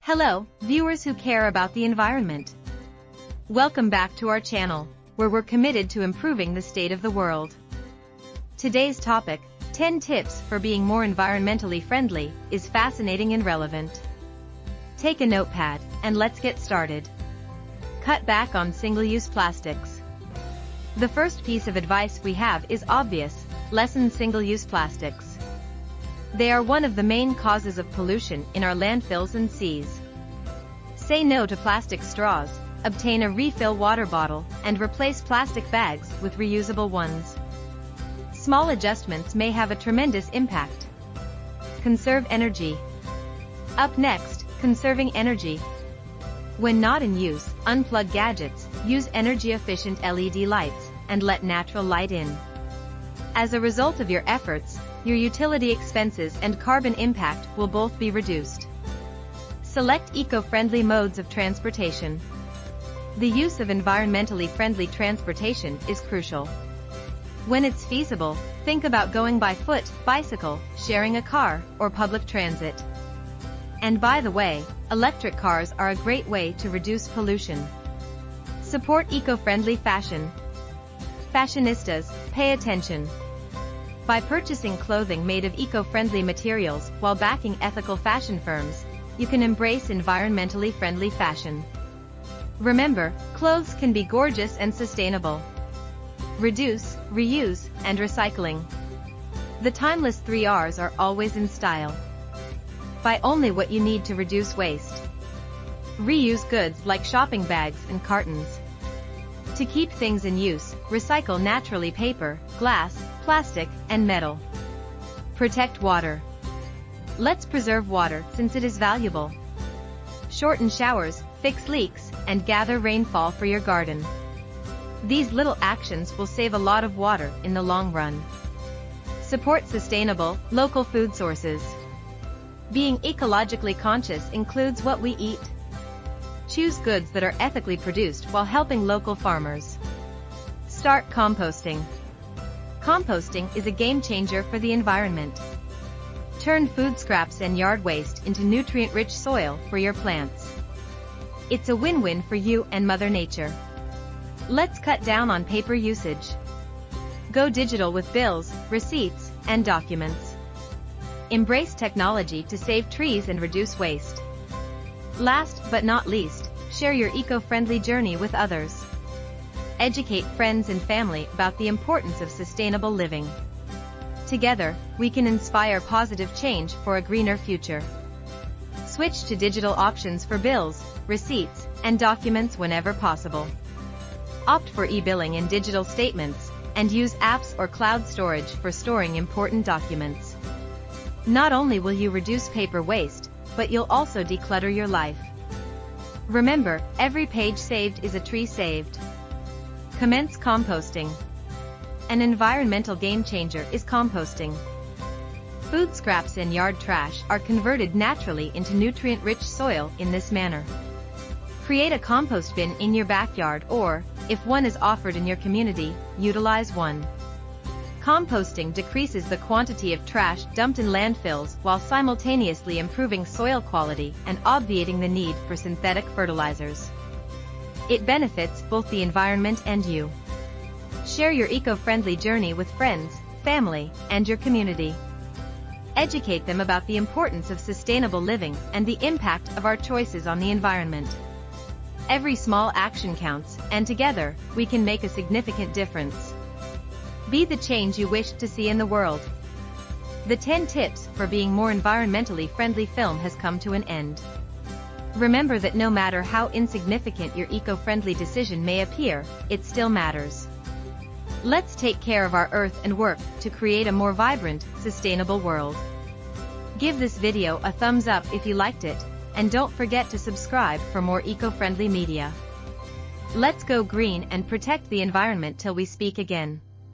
Hello, viewers who care about the environment. Welcome back to our channel, where we're committed to improving the state of the world. Today's topic, 10 tips for being more environmentally friendly, is fascinating and relevant. Take a notepad, and let's get started. Cut back on single-use plastics. The first piece of advice we have is obvious: lessen single-use plastics. They are one of the main causes of pollution in our landfills and seas. Say no to plastic straws, obtain a refill water bottle, and replace plastic bags with reusable ones. Small adjustments may have a tremendous impact. Conserve energy. Up next, conserving energy. When not in use, unplug gadgets, use energy-efficient LED lights, and let natural light in. As a result of your efforts, your utility expenses and carbon impact will both be reduced. Select eco-friendly modes of transportation. The use of environmentally friendly transportation is crucial. When it's feasible, think about going by foot, bicycle, sharing a car, or public transit. And by the way, electric cars are a great way to reduce pollution. Support eco-friendly fashion. Fashionistas, pay attention. By purchasing clothing made of eco-friendly materials while backing ethical fashion firms, you can embrace environmentally friendly fashion. Remember, clothes can be gorgeous and sustainable. Reduce, reuse, and recycling. The timeless 3 R's are always in style. Buy only what you need to reduce waste. Reuse goods like shopping bags and cartons. To keep things in use, recycle naturally paper, glass, plastic, and metal. Protect water. Let's preserve water since it is valuable. Shorten showers, fix leaks, and gather rainfall for your garden. These little actions will save a lot of water in the long run. Support sustainable, local food sources. Being ecologically conscious includes what we eat. Choose goods that are ethically produced while helping local farmers. Start composting. Composting is a game changer for the environment. Turn food scraps and yard waste into nutrient-rich soil for your plants. It's a win-win for you and Mother Nature. Let's cut down on paper usage. Go digital with bills, receipts, and documents. Embrace technology to save trees and reduce waste. Last but not least, share your eco-friendly journey with others. Educate friends and family about the importance of sustainable living. Together, we can inspire positive change for a greener future. Switch to digital options for bills, receipts, and documents whenever possible. Opt for e-billing and digital statements, and use apps or cloud storage for storing important documents. Not only will you reduce paper waste, but you'll also declutter your life. Remember, every page saved is a tree saved. Commence composting. An environmental game changer is composting. Food scraps and yard trash are converted naturally into nutrient-rich soil in this manner. Create a compost bin in your backyard or, if one is offered in your community, utilize one. Composting decreases the quantity of trash dumped in landfills while simultaneously improving soil quality and obviating the need for synthetic fertilizers. It benefits both the environment and you. Share your eco-friendly journey with friends, family, and your community. Educate them about the importance of sustainable living and the impact of our choices on the environment. Every small action counts, and together, we can make a significant difference. Be the change you wish to see in the world. The 10 tips for being more environmentally friendly film has come to an end. Remember that no matter how insignificant your eco-friendly decision may appear, it still matters. Let's take care of our earth and work to create a more vibrant, sustainable world. Give this video a thumbs up if you liked it, and don't forget to subscribe for more eco-friendly media. Let's go green and protect the environment till we speak again.